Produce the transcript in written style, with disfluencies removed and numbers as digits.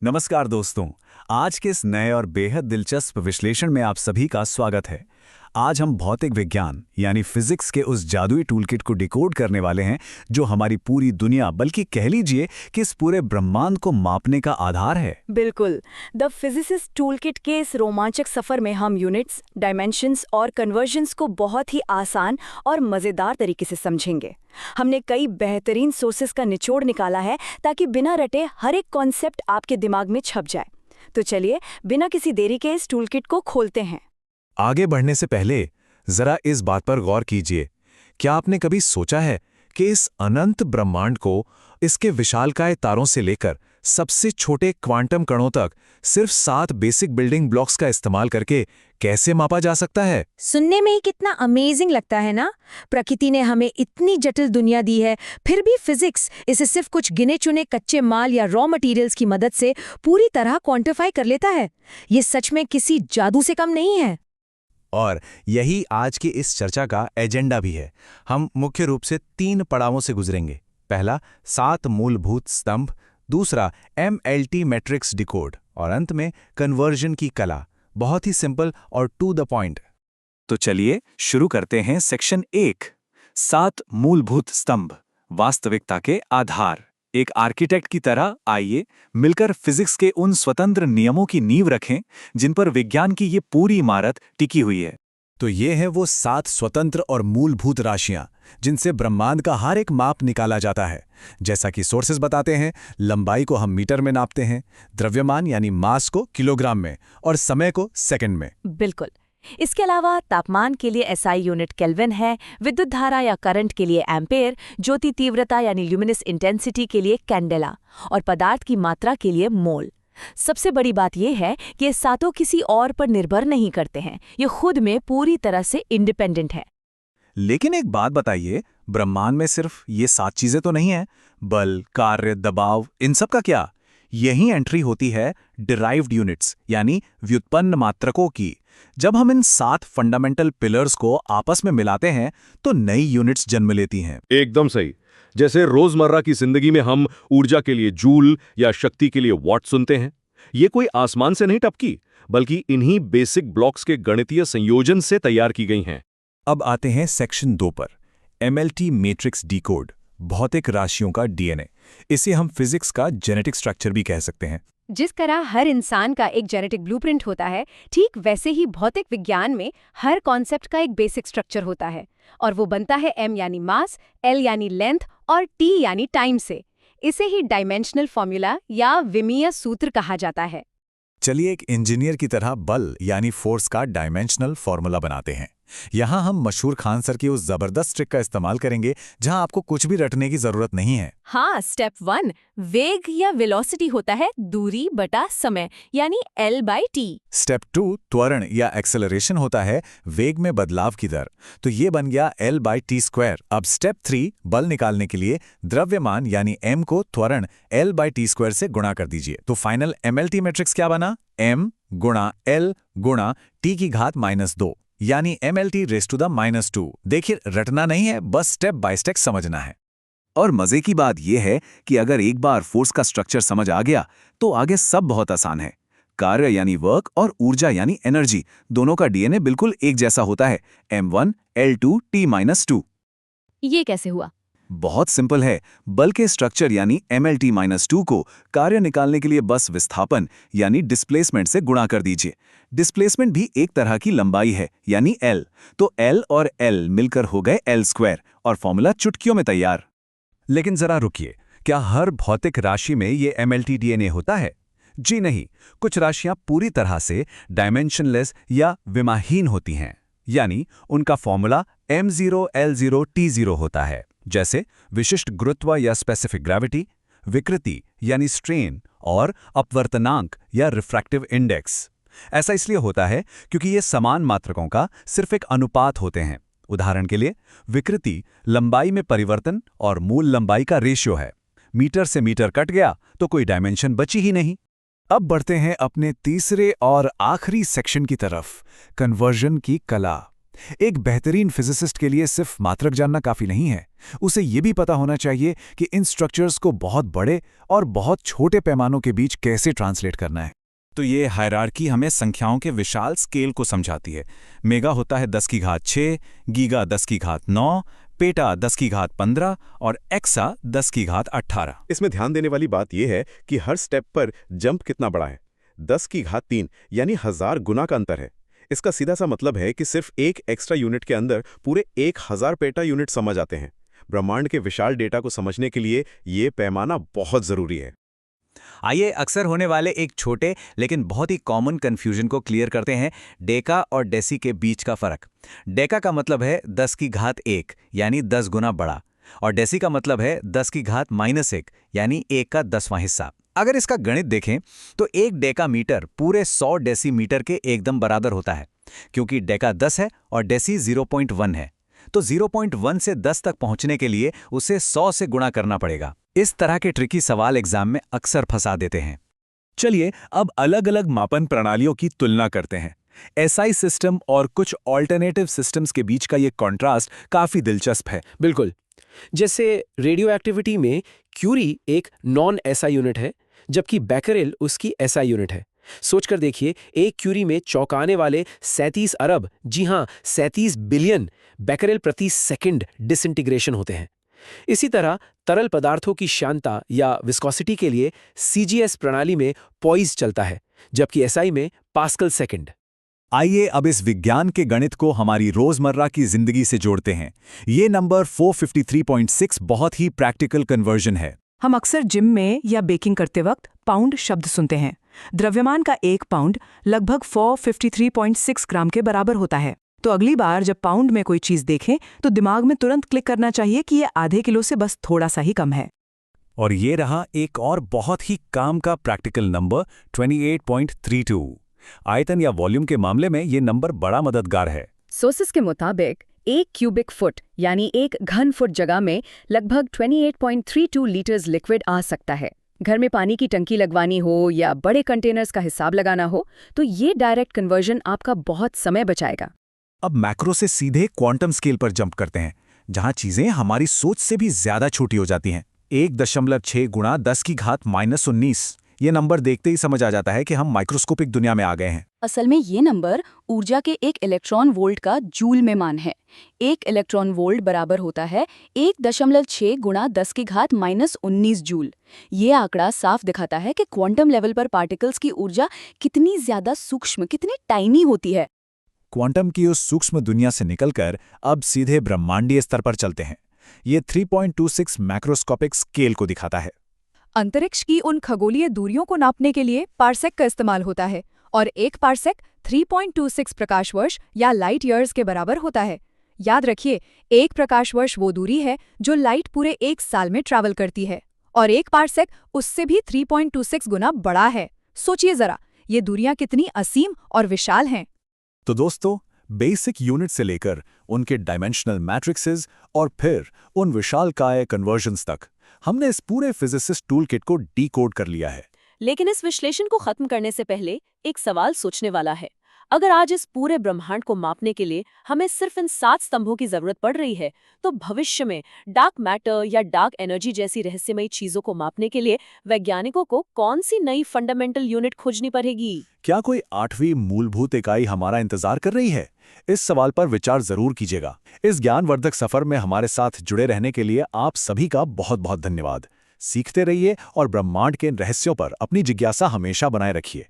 नमस्कार दोस्तों। आज के इस नए और बेहद दिलचस्प विश्लेषण में आप सभी का स्वागत है। आज हम भौतिक विज्ञान यानी फिजिक्स के उस जादुई टूलकिट को डिकोड करने वाले हैं जो हमारी पूरी दुनिया बल्कि कह लीजिए कि इस पूरे ब्रह्मांड को मापने का आधार है। बिल्कुल। द फिजिसिस्ट टूलकिट के इस रोमांचक सफर में हम यूनिट्स, डायमेंशंस और कन्वर्जन्स को बहुत ही आसान और मज़ेदार तरीके से समझेंगे। हमने कई बेहतरीन सोर्सेस का निचोड़ निकाला है ताकि बिना रटे हर एक कॉन्सेप्ट आपके दिमाग में छप जाए। तो चलिए बिना किसी देरी के इस टूलकिट को खोलते हैं। आगे बढ़ने से पहले जरा इस बात पर गौर कीजिए, क्या आपने कभी सोचा है कि इस अनंत ब्रह्मांड को इसके विशालकाय तारों से लेकर सबसे छोटे क्वांटम कणों तक सिर्फ 7 बेसिक बिल्डिंग ब्लॉक्स का इस्तेमाल करके कैसे मापा जा सकता है? सुनने में ही कितना अमेजिंग लगता है ना। प्रकृति ने हमें इतनी जटिल दुनिया दी है, फिर भी फिजिक्स इसे सिर्फ कुछ गिने चुने कच्चे माल या रॉ मटेरियल्स की मदद से पूरी तरह क्वांटिफाई कर लेता है। ये सच में किसी जादू से कम नहीं है। और यही आज की इस चर्चा का एजेंडा भी है। हम मुख्य रूप से 3 पड़ावों से गुजरेंगे। पहला 7 मूलभूत स्तंभ, दूसरा MLT मैट्रिक्स डिकोड और अंत में कन्वर्जन की कला। बहुत ही सिंपल और टू द पॉइंट। तो चलिए शुरू करते हैं सेक्शन 1, 7 मूलभूत स्तंभ, वास्तविकता के आधार। एक आर्किटेक्ट की तरह आइए मिलकर फिजिक्स के उन स्वतंत्र नियमों की नींव रखें जिन पर विज्ञान की ये पूरी इमारत टिकी हुई है। तो ये हैं वो 7 स्वतंत्र और मूलभूत राशियां जिनसे ब्रह्मांड का हर एक माप निकाला जाता है। जैसा कि सोर्सेज बताते हैं, लंबाई को हम मीटर में नापते हैं, द्रव्यमान यानी मास को किलोग्राम में और समय को सेकंड में। बिल्कुल। इसके अलावा तापमान के लिए SI यूनिट केल्विन है, विद्युत धारा या करंट के लिए एम्पेयर, ज्योति तीव्रता यानी ल्यूमिनस इंटेंसिटी के लिए कैंडेला और पदार्थ की मात्रा के लिए मोल। सबसे बड़ी बात यह है कि ये सातों किसी और पर निर्भर नहीं करते हैं, ये खुद में पूरी तरह से इंडिपेंडेंट है। लेकिन एक बात बताइए, ब्रह्मांड में सिर्फ ये 7 चीजें तो नहीं हैं? बल, कार्य, दबाव, इन सब का क्या? यही एंट्री होती है डिराइव्ड यूनिट्स यानी व्युत्पन्न मात्रकों की। जब हम इन 7 फंडामेंटल पिलर्स को आपस में मिलाते हैं तो नई यूनिट्स जन्म लेती हैं। एकदम सही। जैसे रोजमर्रा की जिंदगी में हम ऊर्जा के लिए जूल या शक्ति के लिए वॉट सुनते हैं। ये कोई आसमान से नहीं टपकी, बल्कि इन्हीं बेसिक ब्लॉक्स के गणितीय संयोजन से तैयार की गई हैं। अब आते हैं सेक्शन 2 पर, MLT मैट्रिक्स डिकोड, भौतिक राशियों का DNA। इसे हम फिजिक्स का जेनेटिक स्ट्रक्चर भी कह सकते हैं। जिस तरह हर इंसान का एक जेनेटिक ब्लूप्रिंट होता है, ठीक वैसे ही भौतिक विज्ञान में हर कॉन्सेप्ट का एक बेसिक स्ट्रक्चर होता है और वो बनता है M यानी मास, L यानी लेंथ और T यानी टाइम से। इसे ही डायमेंशनल फॉर्मूला या विमीय सूत्र कहा जाता है। चलिए एक इंजीनियर की तरह बल यानी फोर्स का डायमेंशनल फॉर्मूला बनाते हैं। यहाँ हम मशहूर खान सर की उस जबरदस्त ट्रिक का इस्तेमाल करेंगे जहाँ आपको कुछ भी रटने की जरूरत नहीं है। हाँ, स्टेप 1 वेग या वेलोसिटी होता है दूरी बटा समय यानी L/T। स्टेप 2 त्वरण या एक्सेलरेशन होता है वेग में बदलाव की दर, तो ये बन गया L/T²। अब स्टेप 3 बल निकालने के लिए द्रव्यमान यानी m को त्वरण L/T² से गुणा कर दीजिए। तो फाइनल MLT मैट्रिक्स क्या बना? m गुणा L गुणा T की घात -2 यानी MLT रेज़ टू द -2। देखिए रटना नहीं है, बस स्टेप बाय स्टेप समझना है। और मजे की बात यह है कि अगर एक बार फोर्स का स्ट्रक्चर समझ आ गया तो आगे सब बहुत आसान है। कार्य यानी वर्क और ऊर्जा यानी एनर्जी, दोनों का DNA बिल्कुल एक जैसा होता है, M1 L2 T-2। ये कैसे हुआ? बहुत सिंपल है। बल के स्ट्रक्चर यानी MLT-2 को कार्य निकालने के लिए बस विस्थापन यानी डिस्प्लेसमेंट से गुणा कर दीजिए। डिस्प्लेसमेंट भी एक तरह की लंबाई है यानी L, तो L और L मिलकर हो गए L² और फॉर्मूला चुटकियों में तैयार। लेकिन जरा रुकिए, क्या हर भौतिक राशि में ये MLT DNA होता है? जी नहीं, कुछ राशियां पूरी तरह से डायमेंशनलेस या विमाहीन होती हैं, यानी उनका फॉर्मूला M0 L0 T0 होता है। जैसे विशिष्ट गुरुत्व या स्पेसिफिक ग्रेविटी, विकृति यानी स्ट्रेन और अपवर्तनांक या रिफ्रैक्टिव इंडेक्स। ऐसा इसलिए होता है क्योंकि ये समान मात्रकों का सिर्फ एक अनुपात होते हैं। उदाहरण के लिए विकृति लंबाई में परिवर्तन और मूल लंबाई का रेशियो है। मीटर से मीटर कट गया तो कोई डायमेंशन बची ही नहीं। अब बढ़ते हैं अपने तीसरे और आखिरी सेक्शन की तरफ, कन्वर्जन की कला। एक बेहतरीन फिजिसिस्ट के लिए सिर्फ मात्रक जानना काफी नहीं है, उसे ये भी पता होना चाहिए कि इन स्ट्रक्चर्स को बहुत बड़े और बहुत छोटे पैमानों के बीच कैसे ट्रांसलेट करना है। तो ये हायरार्की हमें संख्याओं के विशाल स्केल को समझाती है। मेगा होता है 10 की घात 6, गीगा 10 की घात 9, पेटा 10 की घात 15 और एक्सा 10 की घात 18। इसमें ध्यान देने वाली बात यह है कि हर स्टेप पर जंप कितना बड़ा है। 10 की घात 3 यानी 1000 गुना का अंतर है। इसका सीधा सा मतलब है कि सिर्फ एक एक्स्ट्रा यूनिट के अंदर पूरे 1000 पेटा यूनिट समझ आते हैं। ब्रह्मांड के विशाल डेटा को समझने के लिए ये पैमाना बहुत जरूरी है। आइए अक्सर होने वाले एक छोटे लेकिन बहुत ही कॉमन कन्फ्यूजन को क्लियर करते हैं, डेका और डेसी के बीच का फर्क। डेका का मतलब है 10 की घात 1 यानी 10 गुना बड़ा, और डेसी का मतलब है 10 की घात -1 यानी 1 का 10वां हिस्सा। अगर इसका गणित देखें तो एक डेका मीटर पूरे 100 डेसीमीटर के एकदम बराबर होता है, क्योंकि डेका 10 है और डेसी 0.1 है। तो 0.1 से 10 तक पहुंचने के लिए उसे 100 से गुणा करना पड़ेगा। इस तरह के ट्रिकी सवाल एग्जाम में अक्सर फंसा देते हैं। चलिए अब अलग अलग मापन प्रणालियों की तुलना करते हैं। एसआई सिस्टम और कुछ ऑल्टरनेटिव सिस्टम्स के बीच का ये कॉन्ट्रास्ट काफी दिलचस्प है। बिल्कुल। जैसे रेडियो एक्टिविटी में क्यूरी एक नॉन एसआई यूनिट है, जबकि बैकरेल उसकी एसआई यूनिट है। सोचकर देखिए, एक क्यूरी में चौंकाने वाले 37 अरब, जी हाँ 37 बिलियन बैकरेल प्रति सेकंड डिसइंटीग्रेशन होते हैं। इसी तरह तरल पदार्थों की श्यानता या विस्कोसिटी के लिए सीजीएस प्रणाली में पॉइज चलता है, जबकि एसआई में पास्कल सेकंड। आइए अब इस विज्ञान के गणित को हमारी रोजमर्रा की जिंदगी से जोड़ते हैं। ये नंबर 453.6 बहुत ही प्रैक्टिकल कन्वर्जन है। हम अक्सर जिम में या बेकिंग करते वक्त पाउंड शब्द सुनते हैं। द्रव्यमान का 1 पाउंड लगभग 453.6 ग्राम के बराबर होता है। तो अगली बार जब पाउंड में कोई चीज़ देखें तो दिमाग में तुरंत क्लिक करना चाहिए कि ये आधे किलो से बस थोड़ा सा ही कम है। और ये रहा एक और बहुत ही काम का प्रैक्टिकल नंबर 28.32। आयतन या वॉल्यूम के मामले में ये नंबर बड़ा मददगार है। सोर्सेस के मुताबिक 1 क्यूबिक फुट यानी 1 घन फुट जगह में लगभग 28.32 लीटर्स लिक्विड आ सकता है। घर में पानी की टंकी लगवानी हो या बड़े कंटेनर्स का हिसाब लगाना हो तो ये डायरेक्ट कन्वर्जन आपका बहुत समय बचाएगा। अब मैक्रो से सीधे क्वांटम स्केल पर जंप करते हैं, जहां चीजें हमारी सोच से भी ज्यादा छोटी हो जाती हैं। 1.6 गुणा 10 की घात -19 ये नंबर देखते ही समझ आ जाता है कि हम माइक्रोस्कोपिक दुनिया में आ गए हैं। असल में ये नंबर ऊर्जा के 1 इलेक्ट्रॉन वोल्ट का जूल में मान है। 1 इलेक्ट्रॉन वोल्ट बराबर होता है 1.6 गुणा 10 की घात -19 जूल। ये आंकड़ा साफ दिखाता है कि क्वांटम लेवल पर पार्टिकल्स की ऊर्जा कितनी ज्यादा सूक्ष्म, कितनी टाइनी होती है। क्वांटम की उस सूक्ष्म दुनिया से निकलकर अब सीधे ब्रह्मांडीय स्तर पर चलते हैं। ये 3.26 मैक्रोस्कोपिक स्केल को दिखाता है। अंतरिक्ष की उन खगोलीय दूरियों को नापने के लिए पार्सेक का इस्तेमाल होता है, और एक पार्सेक 3.26 प्रकाश वर्ष या लाइट ईयर्स के बराबर होता है। याद रखिए, एक प्रकाश वर्ष वो दूरी है जो लाइट पूरे 1 साल में ट्रैवल करती है, और एक पार्सेक उससे भी 3.26 गुना बड़ा है। सोचिए जरा, ये दूरियां कितनी असीम और विशाल हैं। तो दोस्तों, बेसिक यूनिट से लेकर उनके डायमेंशनल मैट्रिक्सेस और फिर उन विशालकाय कन्वर्जन्स तक हमने इस पूरे फिजिसिस्ट टूलकिट को डीकोड कर लिया है। लेकिन इस विश्लेषण को खत्म करने से पहले एक सवाल सोचने वाला है। अगर आज इस पूरे ब्रह्मांड को मापने के लिए हमें सिर्फ इन 7 स्तंभों की जरूरत पड़ रही है, तो भविष्य में डार्क मैटर या डार्क एनर्जी जैसी रहस्यमयी चीजों को मापने के लिए वैज्ञानिकों को कौन सी नई फंडामेंटल यूनिट खोजनी पड़ेगी? क्या कोई 8वीं मूलभूत इकाई हमारा इंतजार कर रही है? इस सवाल पर विचार जरूर कीजिएगा। इस ज्ञानवर्धक सफर में हमारे साथ जुड़े रहने के लिए आप सभी का बहुत बहुत धन्यवाद। सीखते रहिए और ब्रह्मांड के रहस्यों पर अपनी जिज्ञासा हमेशा बनाए रखिए।